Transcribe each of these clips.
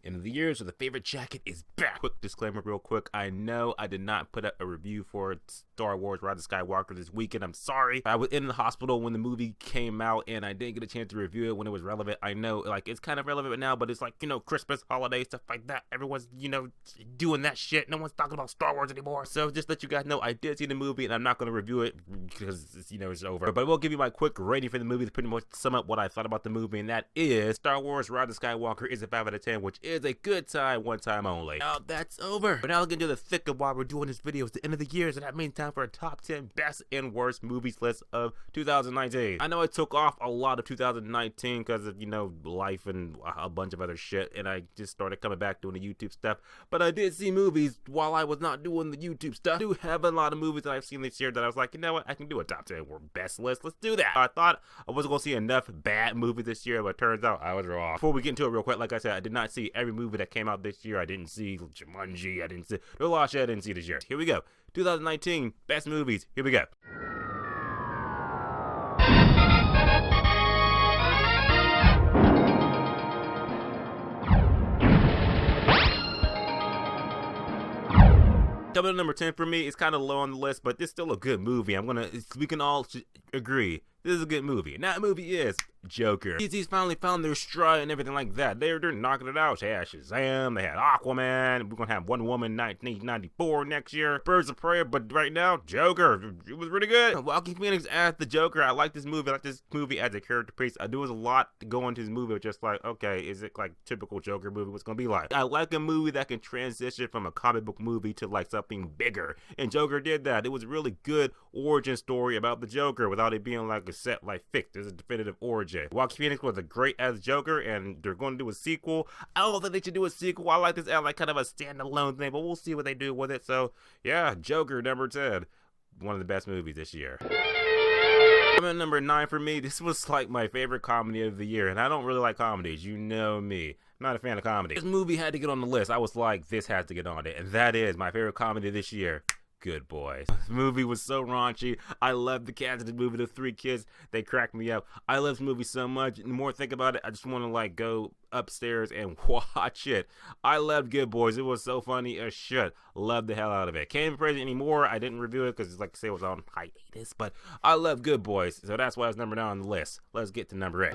End of the year, so the favorite jacket is back. Quick disclaimer real quick. I know I did not put up a review for Star Wars Rise of Skywalker this weekend. I'm sorry. I was in the hospital when the movie came out and I didn't get a chance to review it when it was relevant. I know, like, it's kind of relevant now, but it's like, Christmas, holiday, stuff like that. Everyone's, doing that shit. No one's talking about Star Wars anymore. So just let you guys know, I did see the movie and I'm not going to review it because, it's over. But I will give you my quick rating for the movie to pretty much sum up what I thought about the movie, and that is Star Wars Rise of Skywalker is a 5 out of 10, which is a good time, one time only. Now that's over. But now let's get into the thick of why we're doing this video. It's the end of the year, so that means time for a top 10 best and worst movies list of 2019. I know I took off a lot of 2019 because of, life and a bunch of other shit, and I just started coming back doing the YouTube stuff. But I did see movies while I was not doing the YouTube stuff. I do have a lot of movies that I've seen this year that I was like, you know what, I can do a top 10 or best list. Let's do that. I thought I wasn't going to see enough bad movies this year, but it turns out I was wrong. Before we get into it real quick, like I said, I did not see every movie that came out this year. I didn't see Jumanji. There's a lot of shit I didn't see this year. Here we go. 2019 best movies. Here we go. Coming to number 10 for me, it's kind of low on the list, but it's still a good movie. We can all agree this is a good movie. And that movie is Joker. DC's finally found their stride and everything like that. They're knocking it out. They had Shazam, they had Aquaman. We're gonna have Wonder Woman 1994 next year. Birds of Prey, but right now, Joker. It was really good. Joaquin Phoenix as the Joker. I like this movie. I like this movie as a character piece. There was a lot to go into this movie. Just like, okay, is it like typical Joker movie? What's gonna be like? I like a movie that can transition from a comic book movie to like something bigger. And Joker did that. It was a really good origin story about the Joker without it being like a set like fixed. There's a definitive origin. Joaquin Phoenix was a great as Joker, and they're going to do a sequel. I don't think they should do a sequel. I like this as like kind of a standalone thing, but we'll see what they do with it. So yeah, Joker number 10, one of the best movies this year. Coming at number 9 for me, this was like my favorite comedy of the year, and I don't really like comedies. You know me. I'm not a fan of comedy. This movie had to get on the list. I was like, this has to get on it, and that is my favorite comedy this year. Good Boys. This movie was so raunchy. I love the cast of the movie. The 3 kids, they cracked me up. I love this movie so much. The more I think about it, I just want to like go upstairs and watch it. I loved Good Boys. It was so funny as shit. Loved the hell out of it. Can't praise it anymore. I didn't review it because, like I say, it was on hiatus. But I love Good Boys, so that's why it's number 9 on the list. Let's get to number 8.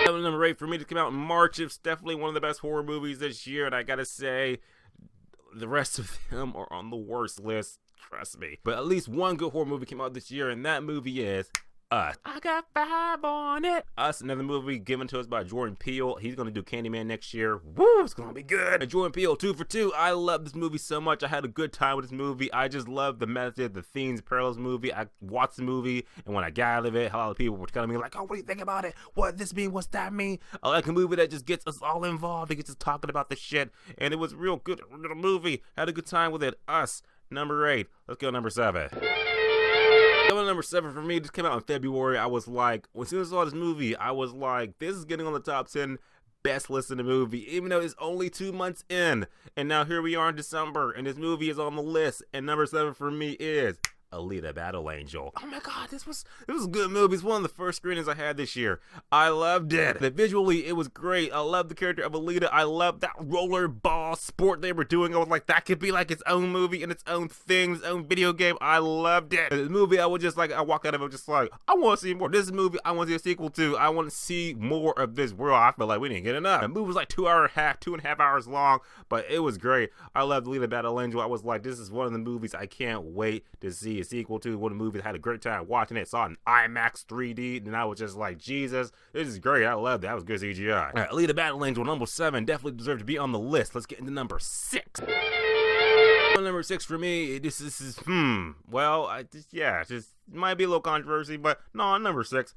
Number 8 for me to come out in March. It's definitely one of the best horror movies this year, and I gotta say, the rest of them are on the worst list, trust me. But at least one good horror movie came out this year, and that movie is Us. I got 5 on it. Us, another movie given to us by Jordan Peele. He's gonna do Candyman next year. Woo, it's gonna be good. And Jordan Peele, 2 for 2. I love this movie so much. I had a good time with this movie. I just love the message, the themes, parallels movie. I watched the movie, and when I got out of it, a lot of people were telling me like, "Oh, what do you think about it? What does this mean? What's that mean?" I like a movie that just gets us all involved. It gets us talking about the shit, and it was a real good little movie. Had a good time with it. Us, number 8. Let's go number 7. Number 7 for me just came out in February. I was like, as soon as I saw this movie, I was like, this is getting on the top 10 best list in the movie, even though it's only 2 months in. And now here we are in December, and this movie is on the list. And number 7 for me is Alita Battle Angel. Oh my god, this was a good movie. It's one of the first screenings I had this year. I loved it. Visually, it was great. I love the character of Alita. I love that rollerball sport they were doing. I was like, that could be like its own movie and its own thing, its own video game. I loved it. The movie, I would just like, I walk out of it just like, I want to see more. This is a movie I want to see a sequel to. I want to see more of this world. I feel like we didn't get enough. The movie was like 2.5 hours long, but it was great. I loved Alita Battle Angel. I was like, this is one of the movies I can't wait to see a sequel to. One of the movies I had a great time watching it. Saw it in IMAX 3D, and I was just like, Jesus, this is great. I loved it. That was good CGI. All right, Alita Battle Angel, number 7, definitely deserved to be on the list. Let's get into number 6. Number 6 for me, this is well, just might be a little controversy, but no, number 6.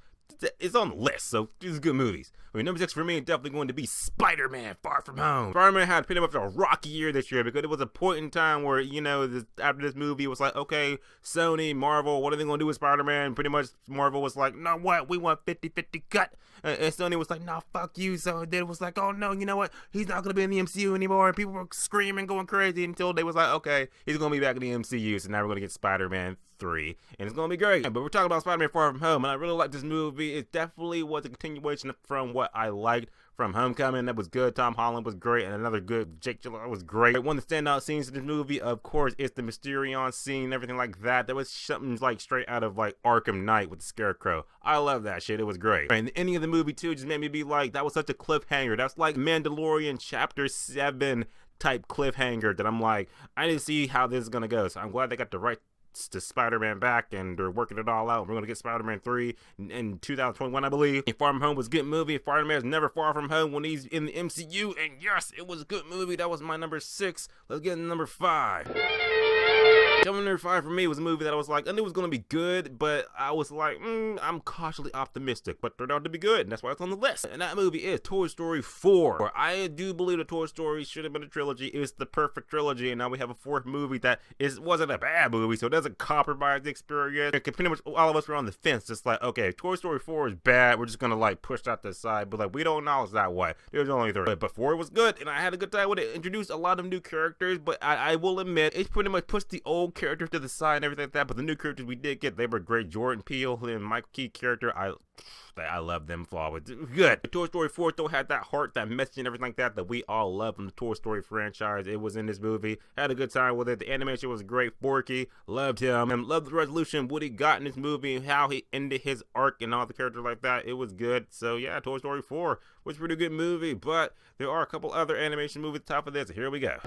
It's on the list, so these are good movies. I mean, number 6 for me is definitely going to be Spider-Man Far From Home. Spider-Man had pretty much a rocky year this year because it was a point in time where, after this movie, it was like, okay, Sony, Marvel, what are they going to do with Spider-Man? Pretty much Marvel was like, no, what? We want 50-50 cut. And Sony was like, no, fuck you. So then it was like, oh no, you know what? He's not going to be in the MCU anymore. And people were screaming, going crazy until they was like, okay, he's going to be back in the MCU. So now we're going to get Spider-Man 3. And it's going to be great. But we're talking about Spider-Man Far From Home. And I really like this movie. It definitely was a continuation from what I liked from Homecoming, that was good. Tom Holland was great, and another good Jake Gyllenhaal was great. One of the standout scenes in this movie, of course, is the Mysterion scene, everything like that. That was something like straight out of like Arkham Knight with the Scarecrow. I love that shit. It was great. And the ending of the movie too just made me be like, that was such a cliffhanger. That's like Mandalorian Chapter 7 type cliffhanger that I'm like, I need to see how this is gonna go. So I'm glad they got the right to Spider-Man back, and they're working it all out. We're gonna get Spider-Man 3 in 2021, I believe. And Far From Home was a good movie. Spider-Man is never far from home when he's in the MCU, and yes, it was a good movie. That was my number 6. Let's get to number 5. Coming number 5 for me was a movie that I was like, I knew it was gonna be good, but I was like, I'm cautiously optimistic, but turned out to be good, and that's why it's on the list. And that movie is Toy Story 4. I do believe that Toy Story should have been a trilogy. It was the perfect trilogy, and now we have a 4th movie that wasn't a bad movie, so it doesn't compromise the experience. Pretty much all of us were on the fence, just like, okay, Toy Story 4 is bad, we're just gonna like push that to the side, but like, we don't acknowledge that way. There's only 3. But 4 was good, and I had a good time with it. Introduced a lot of new characters, but I will admit, it pretty much pushed the old characters to the side and everything like that, but the new characters we did get, they were great. Jordan Peele and Michael Key character, I love them flawed. Good. Toy Story 4 though had that heart, that message, and everything like that we all love from the Toy Story franchise. It was in this movie. Had a good time with it. The animation was great. Forky, loved him, and loved the resolution Woody got in this movie and how he ended his arc and all the characters like that. It was good. So yeah, Toy Story 4 was a pretty good movie, but there are a couple other animation movies top of this. Here we go.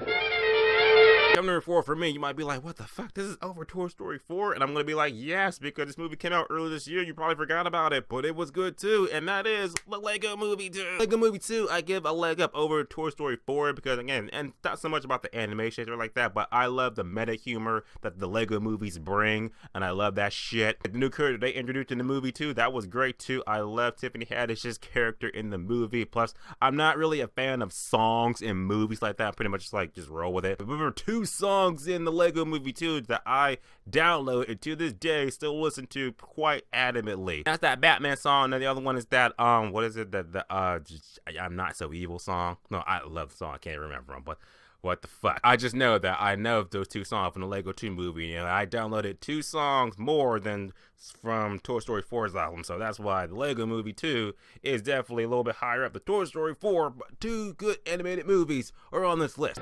Coming number 4 for me, you might be like, what the fuck, this is over Toy Story 4? And I'm gonna be like, yes, because this movie came out earlier this year, you probably forgot about it, but it was good too, and that is the Lego Movie 2. Lego Movie 2, I give a leg up over Toy Story 4, because again, and not so much about the animation or like that, but I love the meta humor that the Lego movies bring, and I love that shit. The new character they introduced in the movie too, that was great too. I love Tiffany Haddish's character in the movie, plus I'm not really a fan of songs in movies like that, pretty much just roll with it. But there were 2 songs in the Lego Movie 2 that I download and to this day still listen to quite adamantly. That's that Batman song, and the other one is that what is it, I'm Not So Evil song. No, I love the song, I can't remember them, but what the fuck. I just know that I know those 2 songs from the Lego 2 movie, and I downloaded 2 songs more than from Toy Story 4's album, so that's why the Lego Movie 2 is definitely a little bit higher up. The Toy Story 4, but 2 good animated movies are on this list.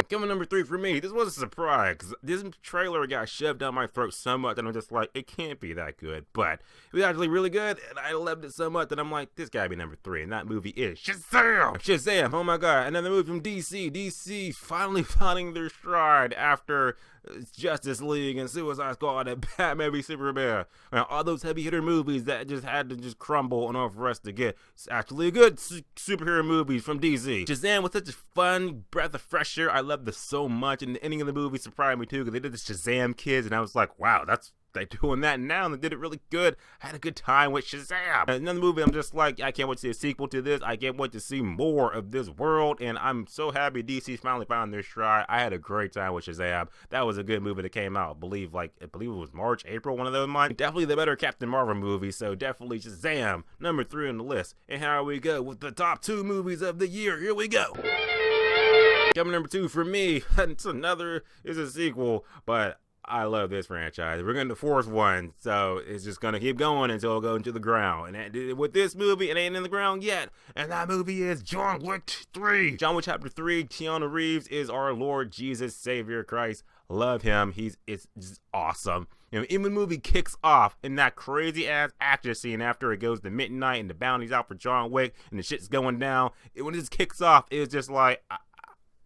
Coming number 3 for me, this was a surprise, because this trailer got shoved down my throat so much that I'm just like, it can't be that good, but it was actually really good, and I loved it so much that I'm like, this gotta be number 3, and that movie is Shazam! Shazam, oh my god, another movie from DC. DC finally finding their stride after Justice League and Suicide Squad and Batman v Superman. All those heavy hitter movies that just had to just crumble in order for us to get actually good superhero movies from DC. Shazam was such a fun breath of fresh air. I loved this so much, and the ending of the movie surprised me too, because they did the Shazam Kids, and I was like, wow, they're doing that now, and they did it really good. I had a good time with Shazam. Another movie, I'm just like, I can't wait to see a sequel to this. I can't wait to see more of this world, and I'm so happy DC's finally found their stride. I had a great time with Shazam. That was a good movie that came out, I believe it was March, April, one of those months. Definitely the better Captain Marvel movie, so definitely Shazam, number 3 on the list. And here we go with the top 2 movies of the year. Here we go. Coming number 2 for me, it's a sequel, but I love this franchise. We're getting the 4th one, so it's just gonna keep going until it goes into the ground. And with this movie, it ain't in the ground yet. And that movie is John Wick 3. John Wick Chapter 3, Keanu Reeves is our Lord Jesus Savior Christ. Love him. It's just awesome. You know, even the movie kicks off in that crazy ass action scene after it goes to midnight and the bounty's out for John Wick and the shit's going down. When it just kicks off, it's just like,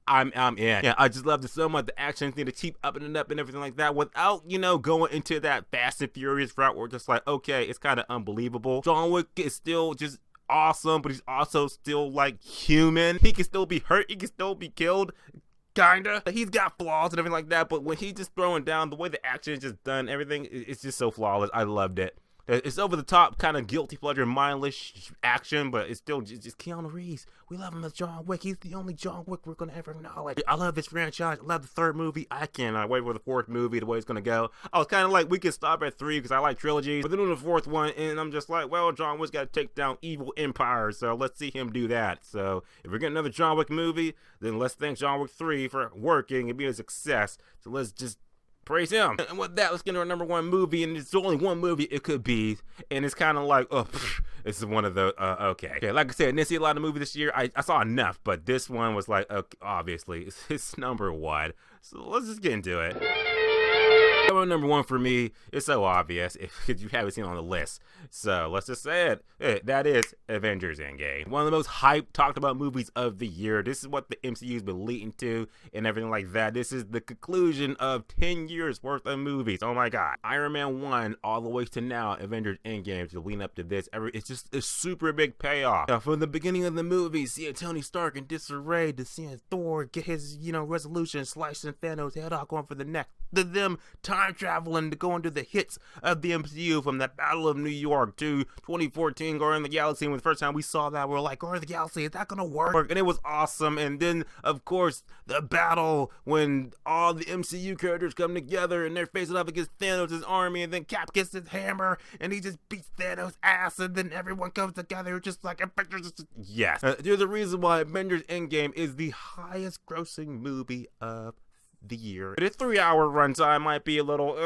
I'm in. Yeah, I just loved it so much. The action thing to keep up and up and everything like that without, going into that Fast and Furious route where it's just like, okay, it's kind of unbelievable. John Wick is still just awesome, but he's also still like human. He can still be hurt. He can still be killed. Kinda. He's got flaws and everything like that, but when he's just throwing down, the way the action is just done, everything, it's just so flawless. I loved it. It's over the top, kind of guilty pleasure, mindless action, but it's still just Keanu Reeves. We love him as John Wick. He's the only John Wick we're gonna ever acknowledge. I love this franchise. I love the 3rd movie. I cannot wait for the 4th movie, the way it's gonna go. I was kind of like, we could stop at 3 because I like trilogies, but then on the 4th one, and I'm just like, well, John Wick's got to take down evil empires, so let's see him do that. So if we're getting another John Wick movie, then let's thank John Wick 3 for working and being a success. So let's just praise him. And with that, let's get into our number one movie, and it's only one movie it could be, and it's kind of like, oh, this is one of the, okay. Like I said, I didn't see a lot of movies this year. I saw enough, but this one was like, obviously, it's number one. So let's just get into it. Number one for me is so obvious if you haven't seen it on the list. So let's just say it. That is Avengers Endgame. One of the most hyped, talked about movies of the year. This is what the MCU's been leading to and everything like that. This is the conclusion of 10 years worth of movies. Oh my god. Iron Man 1 all the way to now, Avengers Endgame, to lean up to this. It's just a super big payoff. Now, from the beginning of the movie, seeing Tony Stark in disarray, to seeing Thor get his, resolution, slicing Thanos' head off, going for the neck, to them time traveling to go into the hits of the MCU, from the Battle of New York to 2014 Guardians of the Galaxy. When the first time we saw that, we were like, Guardians of the Galaxy, is that gonna work? And it was awesome. And then, of course, the battle when all the MCU characters come together and they're facing up against Thanos' army, and then Cap gets his hammer and he just beats Thanos' ass, and then everyone comes together just like Avengers. Yes. There's a reason why Avengers Endgame is the highest grossing movie of the year. Its 3-hour runtime might be a little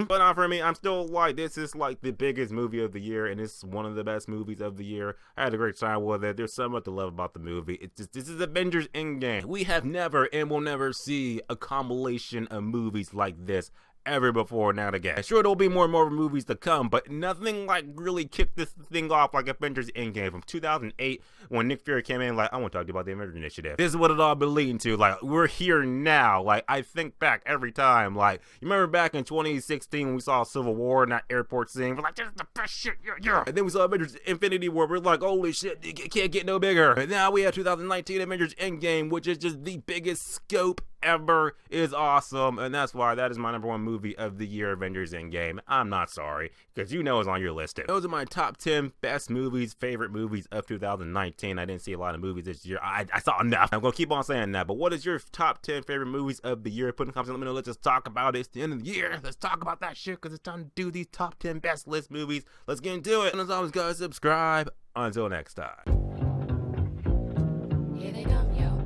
but not for me. I'm still like, this is like the biggest movie of the year, and it's one of the best movies of the year. I had a great time with it. There's so much to love about the movie. This is Avengers Endgame. We have never and will never see a compilation of movies like this ever before now again. Sure, there'll be more and more movies to come, but nothing like really kicked this thing off like Avengers Endgame from 2008 when Nick Fury came in like, I want to talk to you about the Avengers Initiative. This is what it all been leading to. Like, we're here now. Like, I think back every time. Like, you remember back in 2016 when we saw Civil War in that airport scene? We're like, this is the best shit, yeah. And then we saw Avengers Infinity War. We're like, holy shit, it can't get no bigger. And now we have 2019 Avengers Endgame, which is just the biggest scope ever. Is awesome, and that's why that is my number one movie of the year, Avengers Endgame. I'm not sorry, because it's on your list too. Those are my top 10 best movies, favorite movies of 2019. I didn't see a lot of movies this year. I saw enough. I'm gonna keep on saying that, but what is your top 10 favorite movies of the year? Put in the comments, let me know. Let's just talk about it. It's the end of the year. Let's talk about that shit, because it's time to do these top 10 best list movies. Let's get into it, and as always, guys, subscribe. Until next time. Here they come, yo.